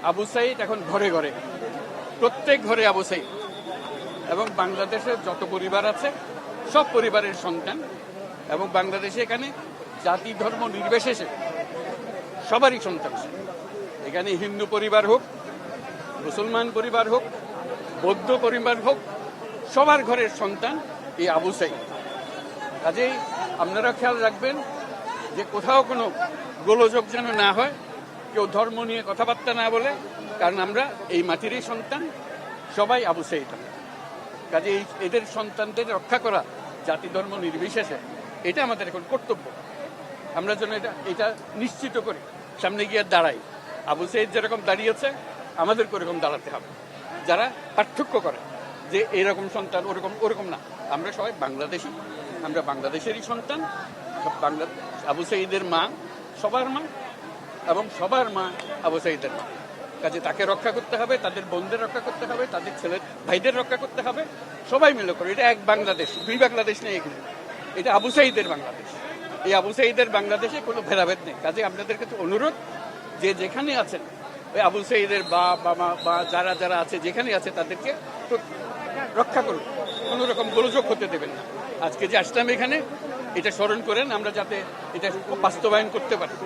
আবু সাইদ এখন ঘরে ঘরে, প্রত্যেক ঘরে আবু সাইদ। এবং বাংলাদেশের যত পরিবার আছে সব পরিবারের সন্তান, এবং বাংলাদেশে এখানে জাতি ধর্ম নির্বিশেষে সবারই সন্তান। এখানে হিন্দু পরিবার হোক, মুসলমান পরিবার হোক, বৌদ্ধ পরিবার হোক, সবার ঘরের সন্তান এই আবু সাইদ। কাজেই আপনারা খেয়াল রাখবেন যে কোথাও কোনো গোলযোগ যেন না হয়, কেউ ধর্ম নিয়ে কথাবার্তা না বলে, কারণ আমরা এই মাটিরই সন্তান, সবাই আবু সাইদ। কাজে এদের সন্তানদের রক্ষা করা জাতি ধর্ম নির্বিশেষে এটা আমাদের এখন কর্তব্য। আমরা যেন এটা নিশ্চিত করি, সামনে গিয়ে দাঁড়াই। আবু সাইদ যেরকম দাঁড়িয়েছে আমাদের ওরকম দাঁড়াতে হবে। যারা পার্থক্য করে যে এরকম সন্তান ওরকম না, আমরা সবাই বাংলাদেশি, আমরা বাংলাদেশেরই সন্তান। আবু সাইদের মা সবার মা, এবং সবার মা আবু সাইদের মা। কাজে তাকে রক্ষা করতে হবে, তাদের বোনদের রক্ষা করতে হবে, তাদের ছেলে ভাইদের রক্ষা করতে হবে, সবাই মিলে করে। এটা এক বাংলাদেশ, দুই বাংলাদেশ নেই এখানে, এটা আবু সাইদের বাংলাদেশ। এই আবু সাইদের বাংলাদেশে কোনো ভেদাভেদ নেই। কাজে আপনাদের কাছে অনুরোধ, যে যেখানে আছেন ওই আবু সাইদের বা যারা যারা আছে যেখানে আছে তাদেরকে রক্ষা করুন, কোনো রকম গোলযোগ হতে দেবেন না। আজকে যে আসলাম এখানে, এটা স্মরণ করেন আমরা যাতে এটা বাস্তবায়ন করতে পারি।